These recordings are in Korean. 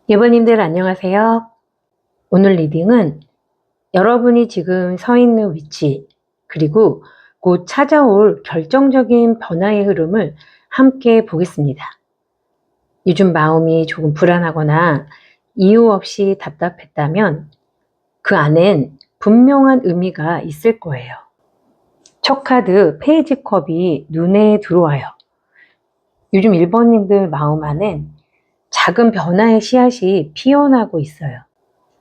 예번님들 안녕하세요. 오늘 리딩은 여러분이 지금 서 있는 위치, 그리고 곧 찾아올 결정적인 변화의 흐름을 함께 보겠습니다. 요즘 마음이 조금 불안하거나 이유 없이 답답했다면 그 안엔 분명한 의미가 있을 거예요. 첫 카드 페이지 컵이 눈에 들어와요. 요즘 1번님들 마음 안엔 작은 변화의 씨앗이 피어나고 있어요.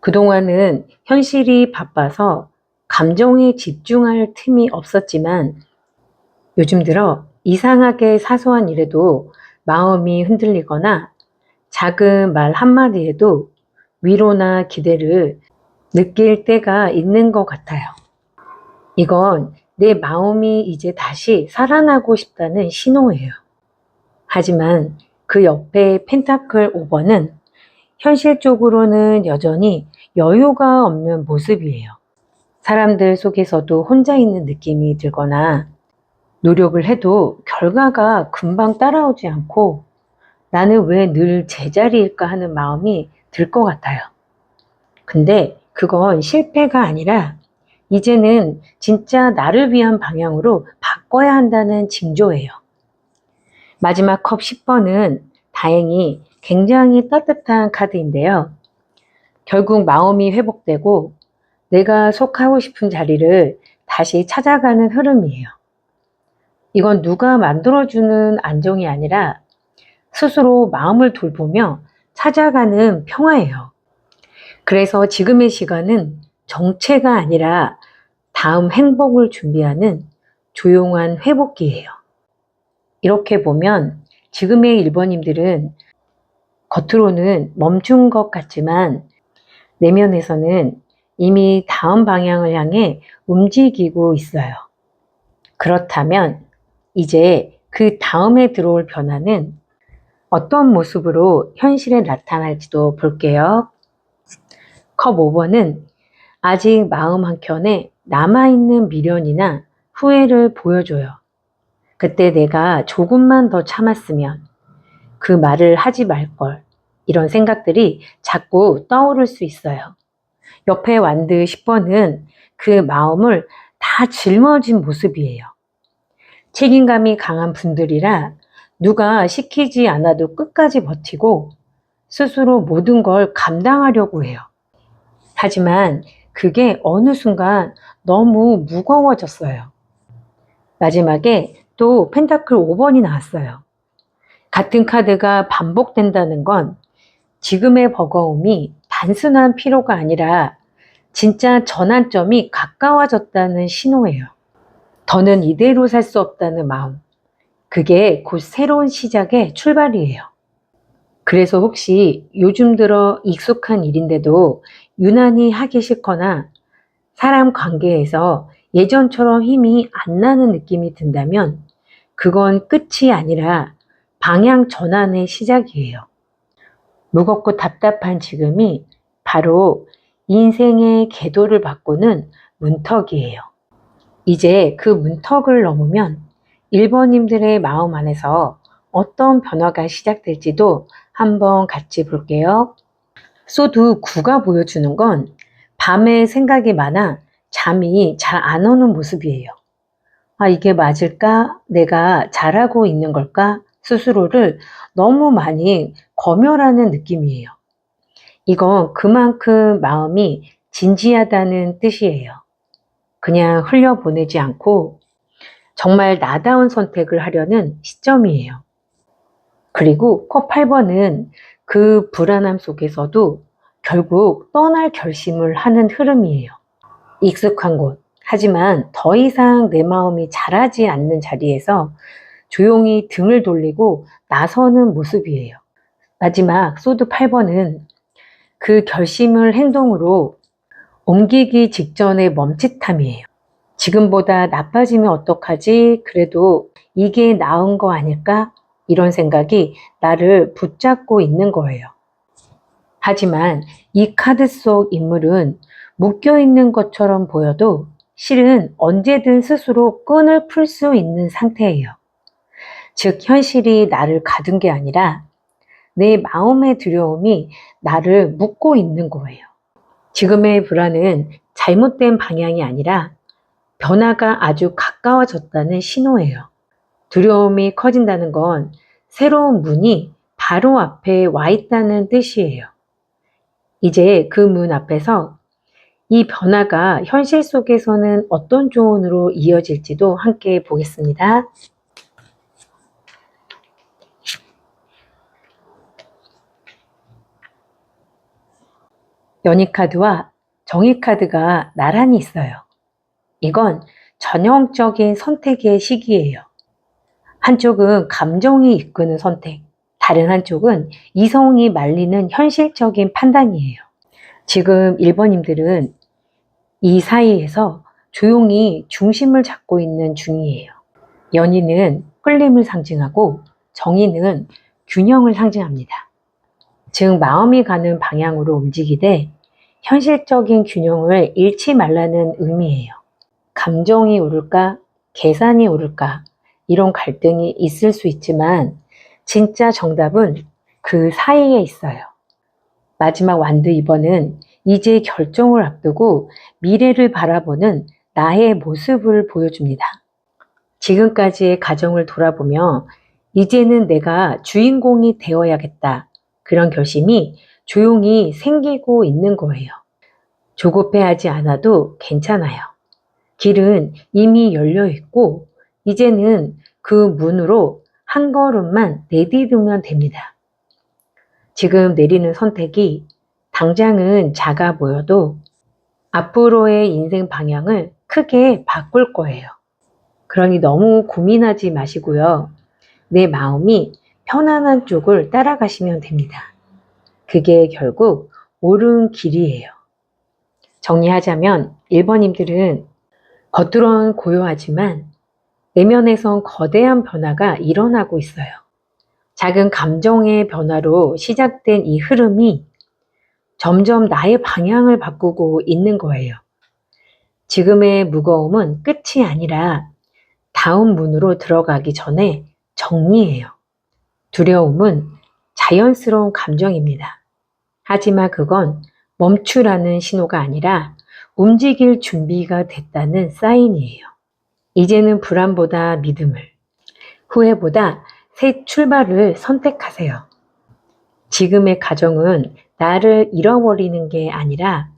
그동안은 현실이 바빠서 감정에 집중할 틈이 없었지만 요즘 들어 이상하게 사소한 일에도 마음이 흔들리거나 작은 말 한마디에도 위로나 기대를 느낄 때가 있는 것 같아요. 이건 내 마음이 이제 다시 살아나고 싶다는 신호예요. 하지만 그 옆에 펜타클 5번은 현실적으로는 여전히 여유가 없는 모습이에요. 사람들 속에서도 혼자 있는 느낌이 들거나 노력을 해도 결과가 금방 따라오지 않고 나는 왜 늘 제자리일까 하는 마음이 들 것 같아요. 근데 그건 실패가 아니라 이제는 진짜 나를 위한 방향으로 바꿔야 한다는 징조예요. 마지막 컵 10번은 다행히 굉장히 따뜻한 카드인데요. 결국 마음이 회복되고 내가 속하고 싶은 자리를 다시 찾아가는 흐름이에요. 이건 누가 만들어주는 안정이 아니라 스스로 마음을 돌보며 찾아가는 평화예요. 그래서 지금의 시간은 정체가 아니라 다음 행복을 준비하는 조용한 회복기예요. 이렇게 보면 지금의 1번님들은 겉으로는 멈춘 것 같지만 내면에서는 이미 다음 방향을 향해 움직이고 있어요. 그렇다면 이제 그 다음에 들어올 변화는 어떤 모습으로 현실에 나타날지도 볼게요. 컵 5번은 아직 마음 한켠에 남아있는 미련이나 후회를 보여줘요. 그때 내가 조금만 더 참았으면, 그 말을 하지 말걸, 이런 생각들이 자꾸 떠오를 수 있어요. 옆에 완드 10번은 그 마음을 다 짊어진 모습이에요. 책임감이 강한 분들이라 누가 시키지 않아도 끝까지 버티고 스스로 모든 걸 감당하려고 해요. 하지만 그게 어느 순간 너무 무거워졌어요. 마지막에 또 펜타클 5번이 나왔어요. 같은 카드가 반복된다는 건 지금의 버거움이 단순한 피로가 아니라 진짜 전환점이 가까워졌다는 신호예요. 더는 이대로 살 수 없다는 마음. 그게 곧 새로운 시작의 출발이에요. 그래서 혹시 요즘 들어 익숙한 일인데도 유난히 하기 싫거나 사람 관계에서 예전처럼 힘이 안 나는 느낌이 든다면 그건 끝이 아니라 방향 전환의 시작이에요. 무겁고 답답한 지금이 바로 인생의 궤도를 바꾸는 문턱이에요. 이제 그 문턱을 넘으면 1번님들의 마음 안에서 어떤 변화가 시작될지도 한번 같이 볼게요. 소드 9가 보여주는 건 밤에 생각이 많아 잠이 잘 안 오는 모습이에요. 아, 이게 맞을까? 내가 잘하고 있는 걸까? 스스로를 너무 많이 검열하는 느낌이에요. 이건 그만큼 마음이 진지하다는 뜻이에요. 그냥 흘려보내지 않고 정말 나다운 선택을 하려는 시점이에요. 그리고 컵 8번은 그 불안함 속에서도 결국 떠날 결심을 하는 흐름이에요. 익숙한 곳, 하지만 더 이상 내 마음이 자라지 않는 자리에서 조용히 등을 돌리고 나서는 모습이에요. 마지막 소드 8번은 그 결심을 행동으로 옮기기 직전의 멈칫함이에요. 지금보다 나빠지면 어떡하지? 그래도 이게 나은 거 아닐까? 이런 생각이 나를 붙잡고 있는 거예요. 하지만 이 카드 속 인물은 묶여있는 것처럼 보여도 실은 언제든 스스로 끈을 풀 수 있는 상태예요. 즉 현실이 나를 가둔 게 아니라 내 마음의 두려움이 나를 묶고 있는 거예요. 지금의 불안은 잘못된 방향이 아니라 변화가 아주 가까워졌다는 신호예요. 두려움이 커진다는 건 새로운 문이 바로 앞에 와 있다는 뜻이에요. 이제 그 문 앞에서 이 변화가 현실 속에서는 어떤 조언으로 이어질지도 함께 보겠습니다. 연희 카드와 정의 카드가 나란히 있어요. 이건 전형적인 선택의 시기예요. 한쪽은 감정이 이끄는 선택, 다른 한쪽은 이성이 말리는 현실적인 판단이에요. 지금 1번님들은 이 사이에서 조용히 중심을 잡고 있는 중이에요. 연희는 끌림을 상징하고 정의는 균형을 상징합니다. 즉 마음이 가는 방향으로 움직이되 현실적인 균형을 잃지 말라는 의미예요. 감정이 오를까? 계산이 오를까? 이런 갈등이 있을 수 있지만 진짜 정답은 그 사이에 있어요. 마지막 완드 2번은 이제 결정을 앞두고 미래를 바라보는 나의 모습을 보여줍니다. 지금까지의 가정을 돌아보며 이제는 내가 주인공이 되어야겠다. 그런 결심이 조용히 생기고 있는 거예요. 조급해하지 않아도 괜찮아요. 길은 이미 열려 있고 이제는 그 문으로 한 걸음만 내디디면 됩니다. 지금 내리는 선택이 당장은 작아 보여도 앞으로의 인생 방향을 크게 바꿀 거예요. 그러니 너무 고민하지 마시고요. 내 마음이 편안한 쪽을 따라가시면 됩니다. 그게 결국 옳은 길이에요. 정리하자면 1번님들은 겉으론 고요하지만 내면에선 거대한 변화가 일어나고 있어요. 작은 감정의 변화로 시작된 이 흐름이 점점 나의 방향을 바꾸고 있는 거예요. 지금의 무거움은 끝이 아니라 다음 문으로 들어가기 전에 정리해요. 두려움은 자연스러운 감정입니다. 하지만 그건 멈추라는 신호가 아니라 움직일 준비가 됐다는 사인이에요. 이제는 불안보다 믿음을, 후회보다 새 출발을 선택하세요. 지금의 가정은 나를 잃어버리는 게 아니라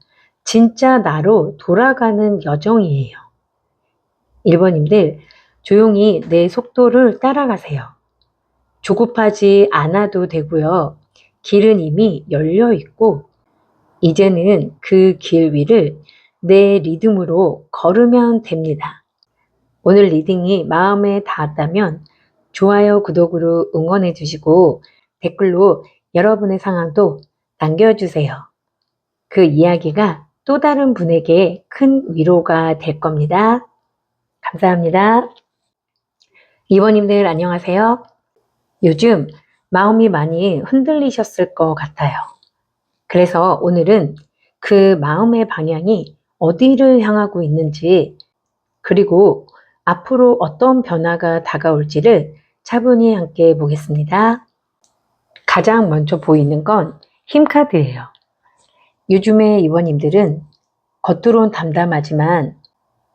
진짜 나로 돌아가는 여정이에요. 1번님들 조용히 내 속도를 따라가세요. 조급하지 않아도 되고요. 길은 이미 열려 있고 이제는 그 길 위를 내 리듬으로 걸으면 됩니다. 오늘 리딩이 마음에 닿았다면 좋아요, 구독으로 응원해 주시고 댓글로 여러분의 상황도 남겨주세요. 그 이야기가 또 다른 분에게 큰 위로가 될 겁니다. 감사합니다. 2번님들 안녕하세요. 요즘 마음이 많이 흔들리셨을 것 같아요. 그래서 오늘은 그 마음의 방향이 어디를 향하고 있는지 그리고 앞으로 어떤 변화가 다가올지를 차분히 함께 보겠습니다. 가장 먼저 보이는 건 힘카드예요. 요즘의 2번님들은 겉으론 담담하지만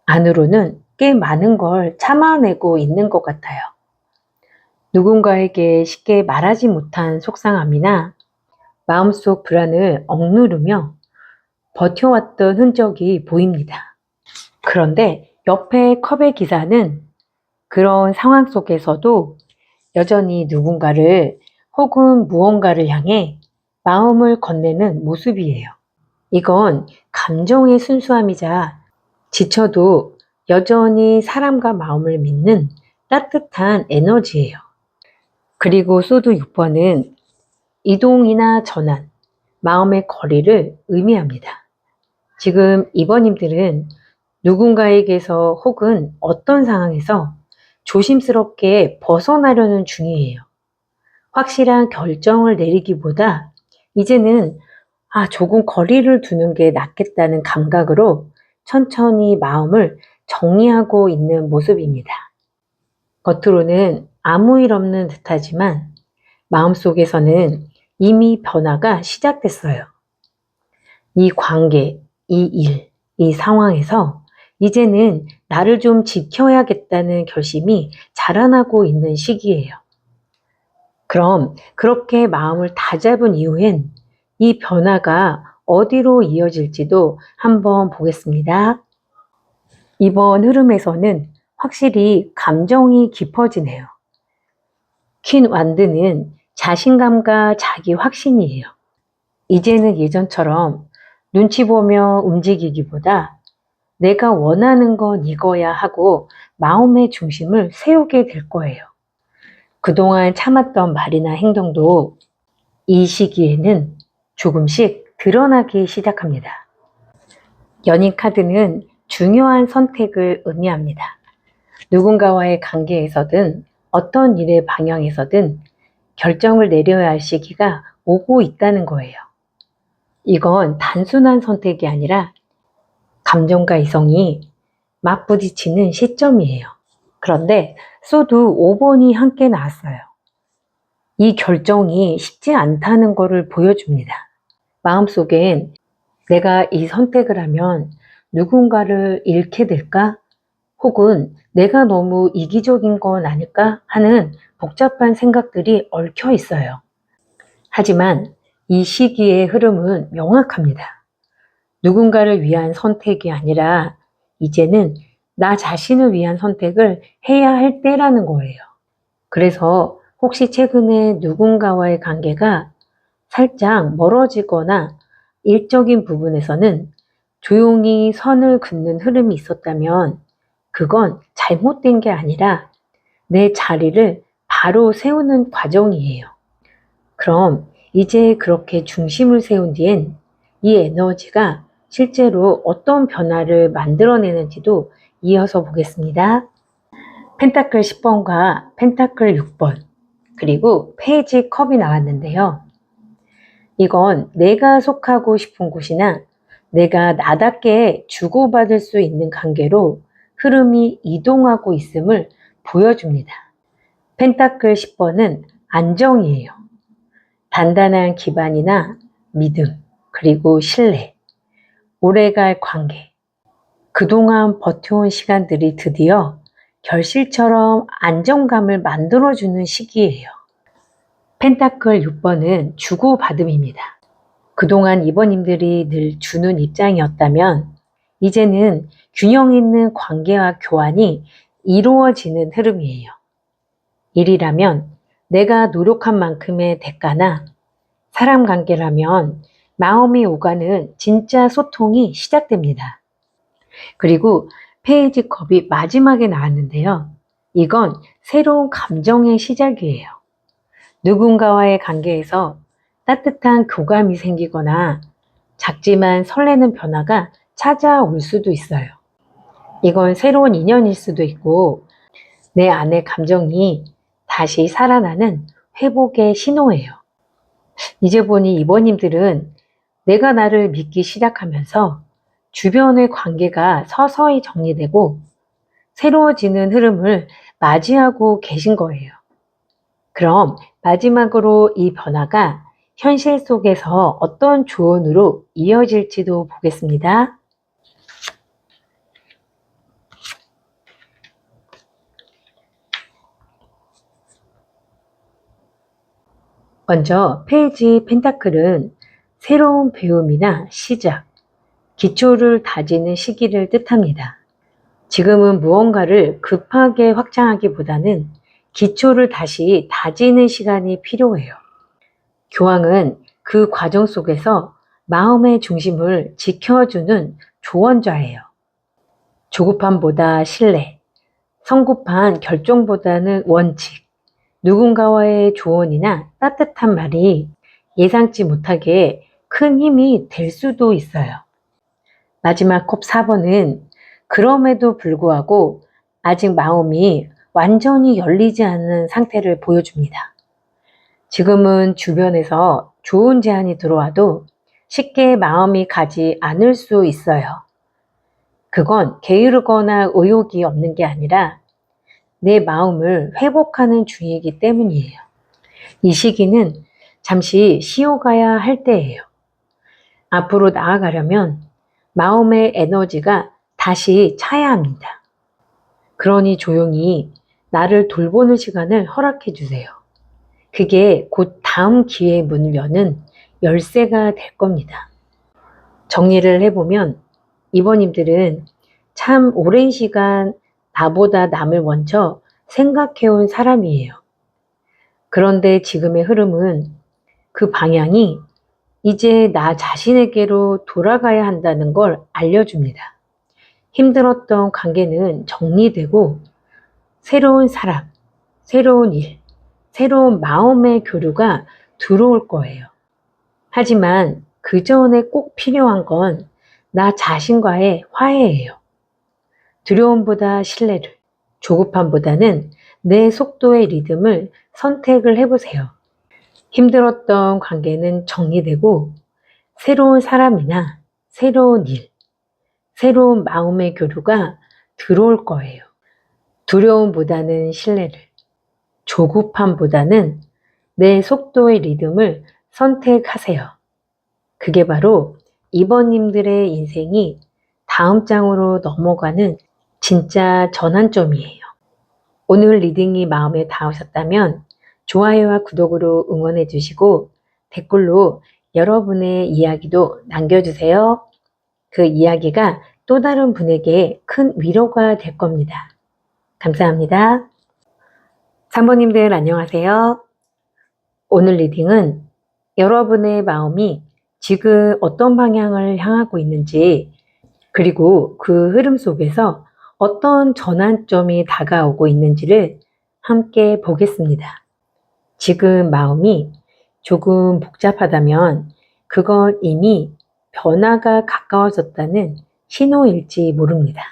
안으로는 꽤 많은 걸 참아내고 있는 것 같아요. 누군가에게 쉽게 말하지 못한 속상함이나 마음속 불안을 억누르며 버텨왔던 흔적이 보입니다. 그런데 옆에 컵의 기사는 그런 상황 속에서도 여전히 누군가를 혹은 무언가를 향해 마음을 건네는 모습이에요. 이건 감정의 순수함이자 지쳐도 여전히 사람과 마음을 믿는 따뜻한 에너지예요. 그리고 소드 6번은 이동이나 전환, 마음의 거리를 의미합니다. 지금 2번님들은 누군가에게서 혹은 어떤 상황에서 조심스럽게 벗어나려는 중이에요. 확실한 결정을 내리기보다 이제는 조금 거리를 두는 게 낫겠다는 감각으로 천천히 마음을 정리하고 있는 모습입니다. 겉으로는 아무 일 없는 듯하지만 마음속에서는 이미 변화가 시작됐어요. 이 관계, 이 일, 이 상황에서 이제는 나를 좀 지켜야겠다는 결심이 자라나고 있는 시기예요. 그럼 그렇게 마음을 다잡은 이후엔 이 변화가 어디로 이어질지도 한번 보겠습니다. 이번 흐름에서는 확실히 감정이 깊어지네요. 퀸 완드는 자신감과 자기 확신이에요. 이제는 예전처럼 눈치 보며 움직이기보다 내가 원하는 건 이거야 하고 마음의 중심을 세우게 될 거예요. 그동안 참았던 말이나 행동도 이 시기에는 조금씩 드러나기 시작합니다. 연인 카드는 중요한 선택을 의미합니다. 누군가와의 관계에서든 어떤 일의 방향에서든 결정을 내려야 할 시기가 오고 있다는 거예요. 이건 단순한 선택이 아니라 감정과 이성이 맞부딪히는 시점이에요. 그런데 소드 5번이 함께 나왔어요. 이 결정이 쉽지 않다는 것을 보여줍니다. 마음속엔 내가 이 선택을 하면 누군가를 잃게 될까? 혹은 내가 너무 이기적인 건 아닐까? 하는 복잡한 생각들이 얽혀 있어요. 하지만 이 시기의 흐름은 명확합니다. 누군가를 위한 선택이 아니라 이제는 나 자신을 위한 선택을 해야 할 때라는 거예요. 그래서 혹시 최근에 누군가와의 관계가 살짝 멀어지거나 일적인 부분에서는 조용히 선을 긋는 흐름이 있었다면 그건 잘못된 게 아니라 내 자리를 바로 세우는 과정이에요. 그럼 이제 그렇게 중심을 세운 뒤엔 이 에너지가 실제로 어떤 변화를 만들어내는지도 이어서 보겠습니다. 펜타클 10번과 펜타클 6번 그리고 페이지 컵이 나왔는데요. 이건 내가 속하고 싶은 곳이나 내가 나답게 주고받을 수 있는 관계로 흐름이 이동하고 있음을 보여줍니다. 펜타클 10번은 안정이에요. 단단한 기반이나 믿음, 그리고 신뢰, 오래갈 관계. 그동안 버텨온 시간들이 드디어 결실처럼 안정감을 만들어주는 시기예요. 펜타클 6번은 주고받음입니다. 그동안 이번님들이 늘 주는 입장이었다면 이제는 균형 있는 관계와 교환이 이루어지는 흐름이에요. 일이라면 내가 노력한 만큼의 대가나 사람 관계라면 마음이 오가는 진짜 소통이 시작됩니다. 그리고 페이지 컵이 마지막에 나왔는데요. 이건 새로운 감정의 시작이에요. 누군가와의 관계에서 따뜻한 교감이 생기거나 작지만 설레는 변화가 찾아올 수도 있어요. 이건 새로운 인연일 수도 있고 내 안의 감정이 다시 살아나는 회복의 신호예요. 이제 보니 이번님들은 내가 나를 믿기 시작하면서 주변의 관계가 서서히 정리되고 새로워지는 흐름을 맞이하고 계신 거예요. 그럼 마지막으로 이 변화가 현실 속에서 어떤 조언으로 이어질지도 보겠습니다. 먼저 페이지 펜타클은 새로운 배움이나 시작, 기초를 다지는 시기를 뜻합니다. 지금은 무언가를 급하게 확장하기보다는 기초를 다시 다지는 시간이 필요해요. 교황은 그 과정 속에서 마음의 중심을 지켜주는 조언자예요. 조급함보다 신뢰, 성급한 결정보다는 원칙, 누군가와의 조언이나 따뜻한 말이 예상치 못하게 큰 힘이 될 수도 있어요. 마지막 컵 4번은 그럼에도 불구하고 아직 마음이 완전히 열리지 않은 상태를 보여줍니다. 지금은 주변에서 좋은 제안이 들어와도 쉽게 마음이 가지 않을 수 있어요. 그건 게으르거나 의욕이 없는 게 아니라 내 마음을 회복하는 중이기 때문이에요. 이 시기는 잠시 쉬어가야 할 때예요. 앞으로 나아가려면 마음의 에너지가 다시 차야 합니다. 그러니 조용히 나를 돌보는 시간을 허락해 주세요. 그게 곧 다음 기회의 문을 여는 열쇠가 될 겁니다. 정리를 해보면 이번님들은 참 오랜 시간 나보다 남을 먼저 생각해온 사람이에요. 그런데 지금의 흐름은 그 방향이 이제 나 자신에게로 돌아가야 한다는 걸 알려줍니다. 힘들었던 관계는 정리되고 새로운 사람, 새로운 일, 새로운 마음의 교류가 들어올 거예요. 하지만 그 전에 꼭 필요한 건 나 자신과의 화해예요. 두려움보다 신뢰를, 조급함보다는 내 속도의 리듬을 선택을 해보세요. 힘들었던 관계는 정리되고 새로운 사람이나 새로운 일, 새로운 마음의 교류가 들어올 거예요. 두려움보다는 신뢰를, 조급함보다는 내 속도의 리듬을 선택하세요. 그게 바로 이번님들의 인생이 다음 장으로 넘어가는 진짜 전환점이에요. 오늘 리딩이 마음에 닿으셨다면 좋아요와 구독으로 응원해 주시고 댓글로 여러분의 이야기도 남겨주세요. 그 이야기가 또 다른 분에게 큰 위로가 될 겁니다. 감사합니다. 3번님들 안녕하세요. 오늘 리딩은 여러분의 마음이 지금 어떤 방향을 향하고 있는지 그리고 그 흐름 속에서 어떤 전환점이 다가오고 있는지를 함께 보겠습니다. 지금 마음이 조금 복잡하다면 그건 이미 변화가 가까워졌다는 신호일지 모릅니다.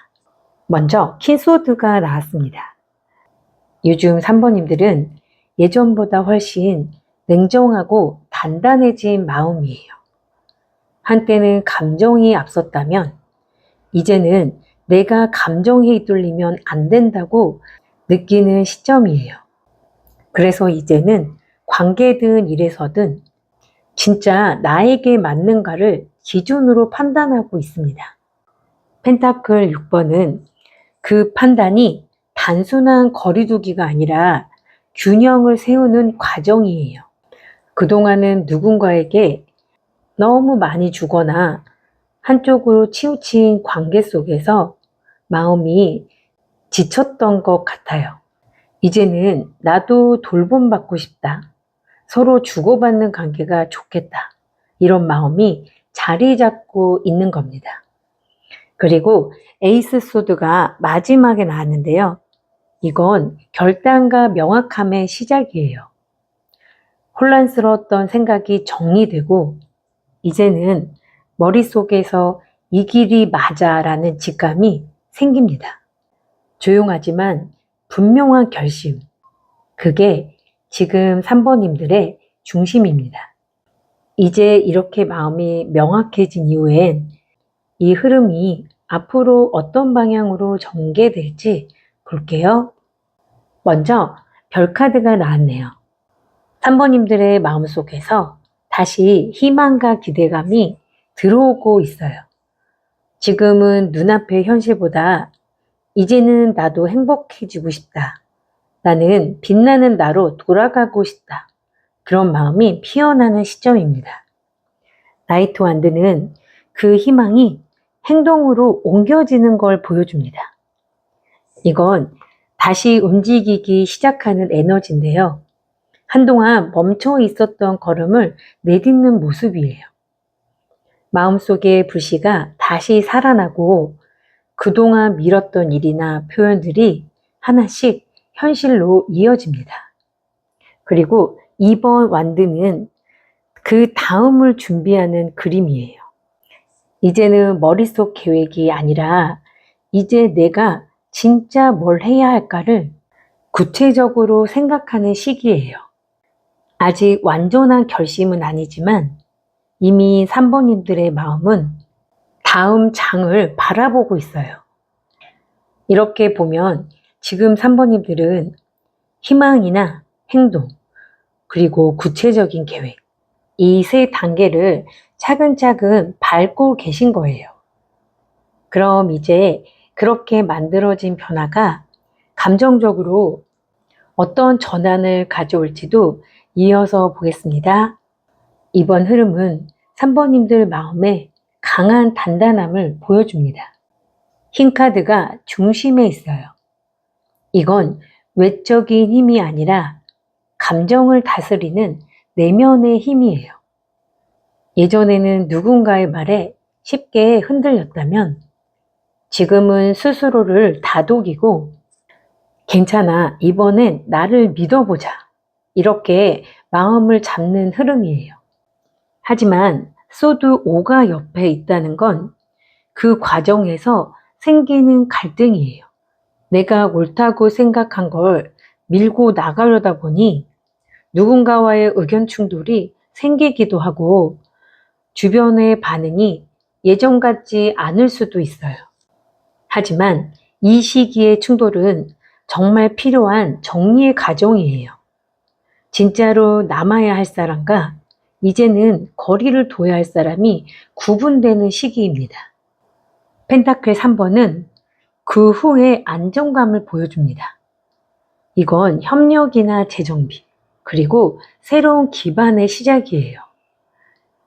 먼저 킹소드가 나왔습니다. 요즘 3번님들은 예전보다 훨씬 냉정하고 단단해진 마음이에요. 한때는 감정이 앞섰다면 이제는 내가 감정에 휘둘리면 안 된다고 느끼는 시점이에요. 그래서 이제는 관계든 일에서든 진짜 나에게 맞는가를 기준으로 판단하고 있습니다. 펜타클 6번은 그 판단이 단순한 거리두기가 아니라 균형을 세우는 과정이에요. 그동안은 누군가에게 너무 많이 주거나 한쪽으로 치우친 관계 속에서 마음이 지쳤던 것 같아요. 이제는 나도 돌봄받고 싶다. 서로 주고받는 관계가 좋겠다. 이런 마음이 자리 잡고 있는 겁니다. 그리고 에이스 소드가 마지막에 나왔는데요. 이건 결단과 명확함의 시작이에요. 혼란스러웠던 생각이 정리되고 이제는 머릿속에서 이 길이 맞아라는 직감이 생깁니다. 조용하지만 분명한 결심. 그게 지금 3번님들의 중심입니다. 이제 이렇게 마음이 명확해진 이후엔 이 흐름이 앞으로 어떤 방향으로 전개될지 볼게요. 먼저 별카드가 나왔네요. 3번님들의 마음속에서 다시 희망과 기대감이 들어오고 있어요. 지금은 눈앞의 현실보다 이제는 나도 행복해지고 싶다. 나는 빛나는 나로 돌아가고 싶다. 그런 마음이 피어나는 시점입니다. 나이트 완드는 그 희망이 행동으로 옮겨지는 걸 보여줍니다. 이건 다시 움직이기 시작하는 에너지인데요. 한동안 멈춰 있었던 걸음을 내딛는 모습이에요. 마음속의 불씨가 다시 살아나고 그동안 미뤘던 일이나 표현들이 하나씩 현실로 이어집니다. 그리고 이번 완드는 그 다음을 준비하는 그림이에요. 이제는 머릿속 계획이 아니라 이제 내가 진짜 뭘 해야 할까를 구체적으로 생각하는 시기예요. 아직 완전한 결심은 아니지만 이미 3번님들의 마음은 다음 장을 바라보고 있어요. 이렇게 보면 지금 3번님들은 희망이나 행동, 그리고 구체적인 계획, 이 세 단계를 차근차근 밟고 계신 거예요. 그럼 이제 그렇게 만들어진 변화가 감정적으로 어떤 전환을 가져올지도 이어서 보겠습니다. 이번 흐름은 3번님들 마음에 강한 단단함을 보여줍니다. 흰 카드가 중심에 있어요. 이건 외적인 힘이 아니라 감정을 다스리는 내면의 힘이에요. 예전에는 누군가의 말에 쉽게 흔들렸다면 지금은 스스로를 다독이고 괜찮아, 이번엔 나를 믿어보자. 이렇게 마음을 잡는 흐름이에요. 하지만 소드 5가 옆에 있다는 건 그 과정에서 생기는 갈등이에요. 내가 옳다고 생각한 걸 밀고 나가려다 보니 누군가와의 의견 충돌이 생기기도 하고 주변의 반응이 예전 같지 않을 수도 있어요. 하지만 이 시기의 충돌은 정말 필요한 정리의 과정이에요. 진짜로 남아야 할 사람과 이제는 거리를 둬야 할 사람이 구분되는 시기입니다. 펜타클 3번은 그 후에 안정감을 보여줍니다. 이건 협력이나 재정비, 그리고 새로운 기반의 시작이에요.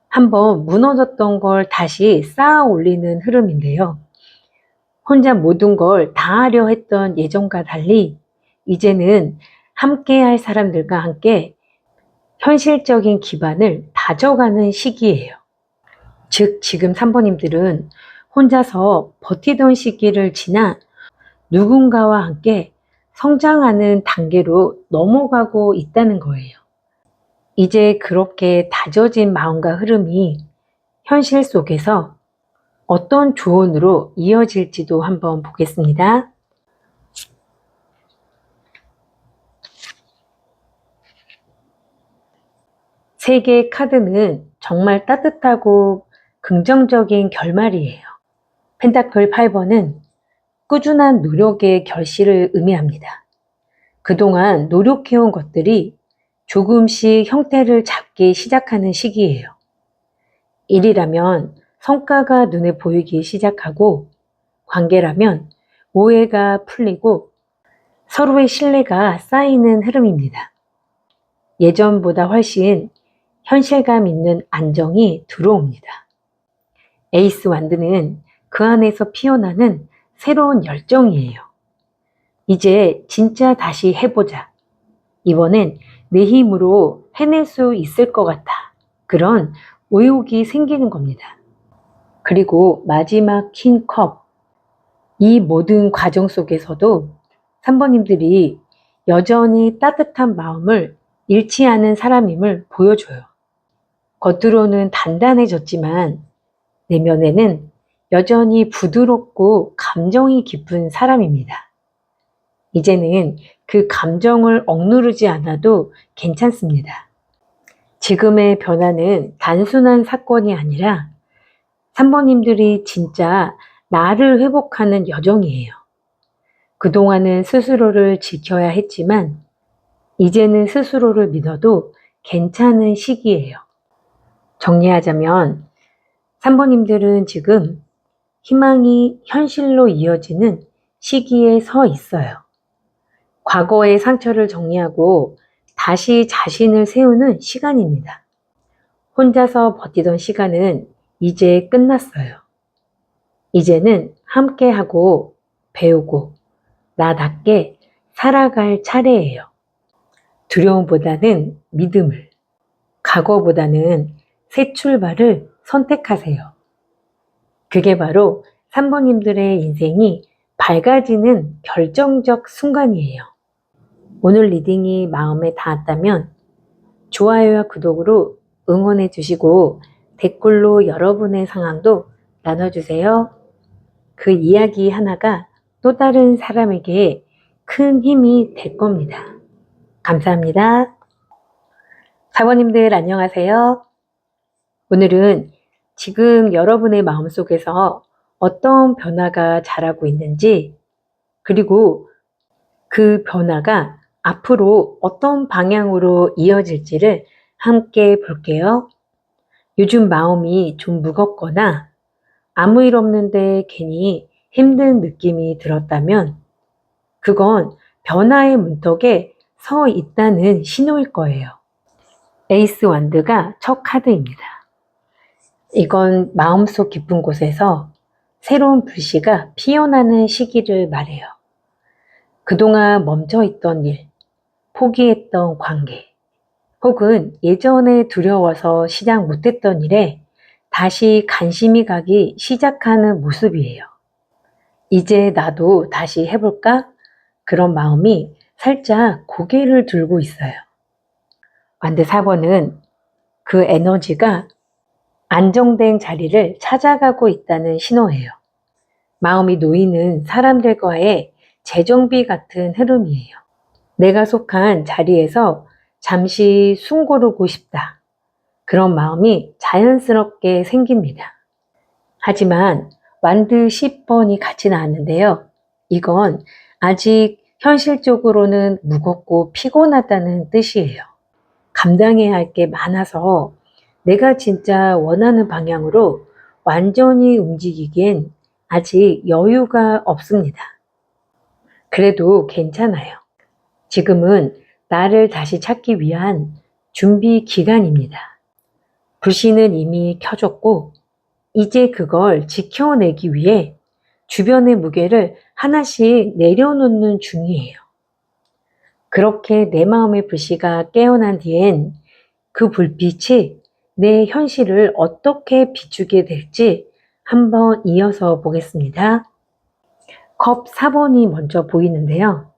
한번 무너졌던 걸 다시 쌓아 올리는 흐름인데요. 혼자 모든 걸 다 하려 했던 예전과 달리 이제는 함께 할 사람들과 함께 현실적인 기반을 다져가는 시기예요. 즉 지금 3번님들은 혼자서 버티던 시기를 지나 누군가와 함께 성장하는 단계로 넘어가고 있다는 거예요. 이제 그렇게 다져진 마음과 흐름이 현실 속에서 어떤 조언으로 이어질지도 한번 보겠습니다. 세 개의 카드는 정말 따뜻하고 긍정적인 결말이에요. 펜타클 8번은 꾸준한 노력의 결실을 의미합니다. 그동안 노력해온 것들이 조금씩 형태를 잡기 시작하는 시기예요. 일이라면 성과가 눈에 보이기 시작하고 관계라면 오해가 풀리고 서로의 신뢰가 쌓이는 흐름입니다. 예전보다 훨씬 현실감 있는 안정이 들어옵니다. 에이스 완드는 그 안에서 피어나는 새로운 열정이에요. 이제 진짜 다시 해보자. 이번엔 내 힘으로 해낼 수 있을 것 같아. 그런 의욕이 생기는 겁니다. 그리고 마지막 퀸 컵. 이 모든 과정 속에서도 3번님들이 여전히 따뜻한 마음을 잃지 않은 사람임을 보여줘요. 겉으로는 단단해졌지만 내면에는 여전히 부드럽고 감정이 깊은 사람입니다. 이제는 그 감정을 억누르지 않아도 괜찮습니다. 지금의 변화는 단순한 사건이 아니라 3번님들이 진짜 나를 회복하는 여정이에요. 그동안은 스스로를 지켜야 했지만 이제는 스스로를 믿어도 괜찮은 시기예요. 정리하자면 3번님들은 지금 희망이 현실로 이어지는 시기에 서 있어요. 과거의 상처를 정리하고 다시 자신을 세우는 시간입니다. 혼자서 버티던 시간은 이제 끝났어요. 이제는 함께하고 배우고 나답게 살아갈 차례예요. 두려움보다는 믿음을, 각오보다는 새 출발을 선택하세요. 그게 바로 3번님들의 인생이 밝아지는 결정적 순간이에요. 오늘 리딩이 마음에 닿았다면 좋아요와 구독으로 응원해 주시고 댓글로 여러분의 상황도 나눠주세요. 그 이야기 하나가 또 다른 사람에게 큰 힘이 될 겁니다. 감사합니다. 사모님들 안녕하세요. 오늘은 지금 여러분의 마음속에서 어떤 변화가 자라고 있는지, 그리고 그 변화가 앞으로 어떤 방향으로 이어질지를 함께 볼게요. 요즘 마음이 좀 무겁거나 아무 일 없는데 괜히 힘든 느낌이 들었다면 그건 변화의 문턱에 서 있다는 신호일 거예요. 에이스 완드가 첫 카드입니다. 이건 마음속 깊은 곳에서 새로운 불씨가 피어나는 시기를 말해요. 그동안 멈춰있던 일, 포기했던 관계, 혹은 예전에 두려워서 시작 못했던 일에 다시 관심이 가기 시작하는 모습이에요. 이제 나도 다시 해볼까? 그런 마음이 살짝 고개를 들고 있어요. 완드 4번은 그 에너지가 안정된 자리를 찾아가고 있다는 신호예요. 마음이 놓이는 사람들과의 재정비 같은 흐름이에요. 내가 속한 자리에서 잠시 숨 고르고 싶다. 그런 마음이 자연스럽게 생깁니다. 하지만 완드 10번이 같이 나왔는데요. 이건 아직 현실적으로는 무겁고 피곤하다는 뜻이에요. 감당해야 할 게 많아서 내가 진짜 원하는 방향으로 완전히 움직이기엔 아직 여유가 없습니다. 그래도 괜찮아요. 지금은 나를 다시 찾기 위한 준비 기간입니다. 불씨는 이미 켜졌고 이제 그걸 지켜내기 위해 주변의 무게를 하나씩 내려놓는 중이에요. 그렇게 내 마음의 불씨가 깨어난 뒤엔 그 불빛이 내 현실을 어떻게 비추게 될지 한번 이어서 보겠습니다. 컵 4번이 먼저 보이는데요.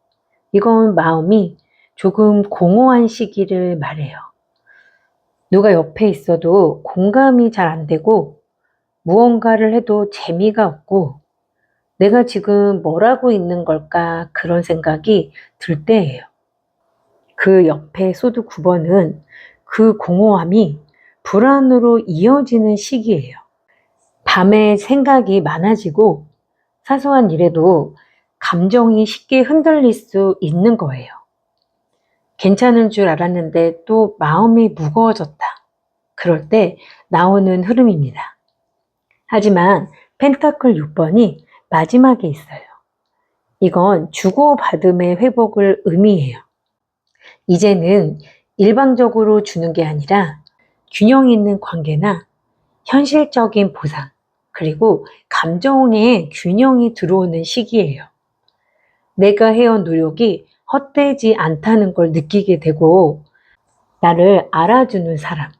이건 마음이 조금 공허한 시기를 말해요. 누가 옆에 있어도 공감이 잘 안 되고 무언가를 해도 재미가 없고 내가 지금 뭘 하고 있는 걸까 그런 생각이 들 때예요. 그 옆에 소드 9번은 그 공허함이 불안으로 이어지는 시기예요. 밤에 생각이 많아지고 사소한 일에도 감정이 쉽게 흔들릴 수 있는 거예요. 괜찮은 줄 알았는데 또 마음이 무거워졌다. 그럴 때 나오는 흐름입니다. 하지만 펜타클 6번이 마지막에 있어요. 이건 주고받음의 회복을 의미해요. 이제는 일방적으로 주는 게 아니라 균형 있는 관계나 현실적인 보상, 그리고 감정의 균형이 들어오는 시기예요. 내가 해온 노력이 헛되지 않다는 걸 느끼게 되고 나를 알아주는 사람,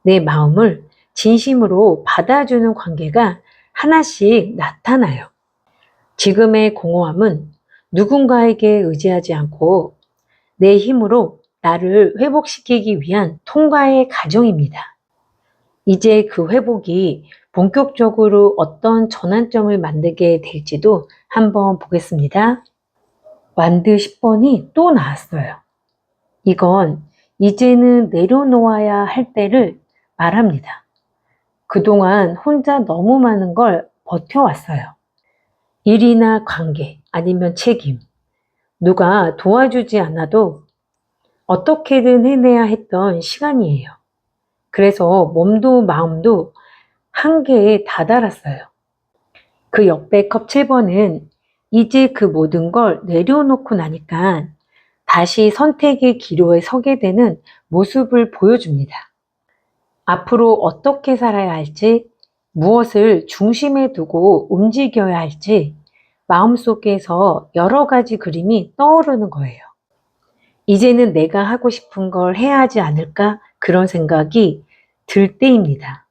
내 마음을 진심으로 받아주는 관계가 하나씩 나타나요. 지금의 공허함은 누군가에게 의지하지 않고 내 힘으로 나를 회복시키기 위한 통과의 과정입니다. 이제 그 회복이 본격적으로 어떤 전환점을 만들게 될지도 한번 보겠습니다. 완드 10번이 또 나왔어요. 이건 이제는 내려놓아야 할 때를 말합니다. 그동안 혼자 너무 많은 걸 버텨왔어요. 일이나 관계, 아니면 책임, 누가 도와주지 않아도 어떻게든 해내야 했던 시간이에요. 그래서 몸도 마음도 한계에 다다랐어요. 그 옆에 컵 7번은 이제 그 모든 걸 내려놓고 나니까 다시 선택의 기로에 서게 되는 모습을 보여줍니다. 앞으로 어떻게 살아야 할지, 무엇을 중심에 두고 움직여야 할지 마음속에서 여러 가지 그림이 떠오르는 거예요. 이제는 내가 하고 싶은 걸 해야 하지 않을까? 그런 생각이 들 때입니다.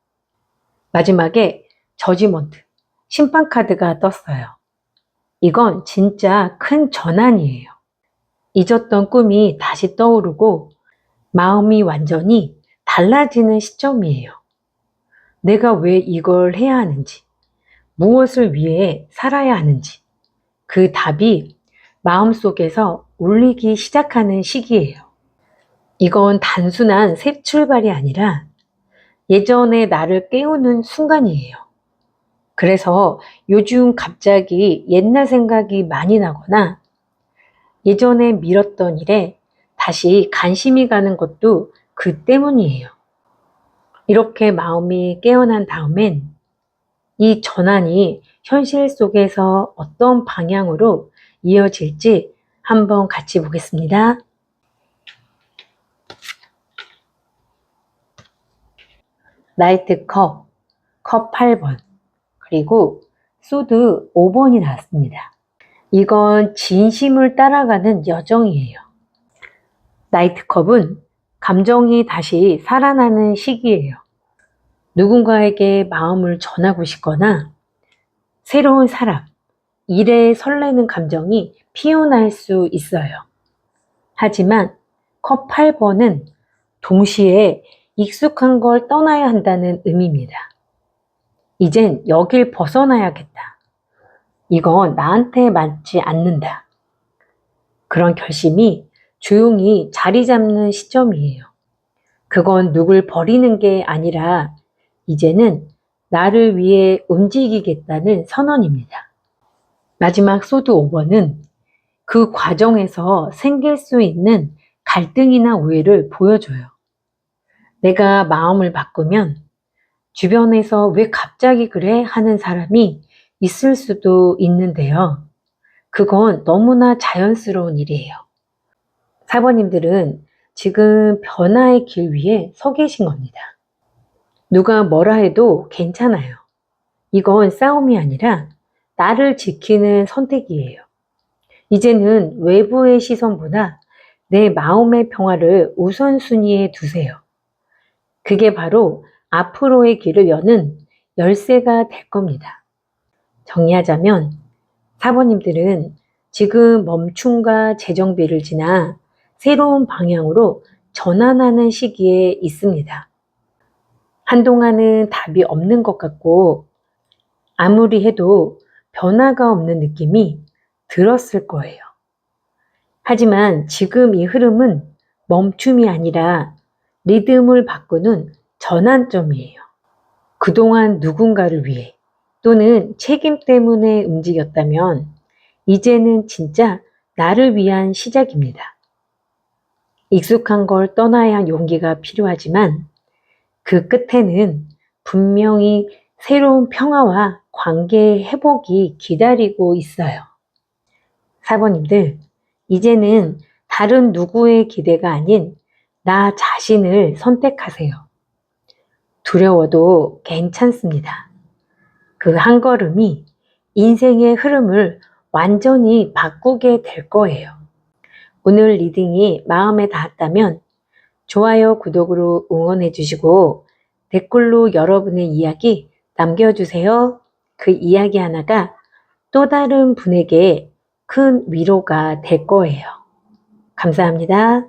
마지막에 저지먼트, 심판카드가 떴어요. 이건 진짜 큰 전환이에요. 잊었던 꿈이 다시 떠오르고 마음이 완전히 달라지는 시점이에요. 내가 왜 이걸 해야 하는지, 무엇을 위해 살아야 하는지, 그 답이 마음속에서 울리기 시작하는 시기예요. 이건 단순한 새 출발이 아니라 예전의 나를 깨우는 순간이에요. 그래서 요즘 갑자기 옛날 생각이 많이 나거나 예전에 미뤘던 일에 다시 관심이 가는 것도 그 때문이에요. 이렇게 마음이 깨어난 다음엔 이 전환이 현실 속에서 어떤 방향으로 이어질지 한번 같이 보겠습니다. 나이트 컵 8번, 그리고 소드 5번이 나왔습니다. 이건 진심을 따라가는 여정이에요. 나이트컵은 감정이 다시 살아나는 시기예요. 누군가에게 마음을 전하고 싶거나 새로운 사람, 일에 설레는 감정이 피어날 수 있어요. 하지만 컵 8번은 동시에 익숙한 걸 떠나야 한다는 의미입니다. 이젠 여길 벗어나야겠다. 이건 나한테 맞지 않는다. 그런 결심이 조용히 자리 잡는 시점이에요. 그건 누굴 버리는 게 아니라 이제는 나를 위해 움직이겠다는 선언입니다. 마지막 소드 5번은 그 과정에서 생길 수 있는 갈등이나 오해를 보여줘요. 내가 마음을 바꾸면 주변에서 왜 갑자기 그래? 하는 사람이 있을 수도 있는데요. 그건 너무나 자연스러운 일이에요. 사모님들은 지금 변화의 길 위에 서 계신 겁니다. 누가 뭐라 해도 괜찮아요. 이건 싸움이 아니라 나를 지키는 선택이에요. 이제는 외부의 시선보다 내 마음의 평화를 우선순위에 두세요. 그게 바로 앞으로의 길을 여는 열쇠가 될 겁니다. 정리하자면 사모님들은 지금 멈춤과 재정비를 지나 새로운 방향으로 전환하는 시기에 있습니다. 한동안은 답이 없는 것 같고 아무리 해도 변화가 없는 느낌이 들었을 거예요. 하지만 지금 이 흐름은 멈춤이 아니라 리듬을 바꾸는 전환점이에요. 그동안 누군가를 위해 또는 책임 때문에 움직였다면 이제는 진짜 나를 위한 시작입니다. 익숙한 걸 떠나야 할 용기가 필요하지만 그 끝에는 분명히 새로운 평화와 관계의 회복이 기다리고 있어요. 사모님들, 이제는 다른 누구의 기대가 아닌 나 자신을 선택하세요. 두려워도 괜찮습니다. 그 한 걸음이 인생의 흐름을 완전히 바꾸게 될 거예요. 오늘 리딩이 마음에 닿았다면 좋아요, 구독으로 응원해 주시고 댓글로 여러분의 이야기 남겨주세요. 그 이야기 하나가 또 다른 분에게 큰 위로가 될 거예요. 감사합니다.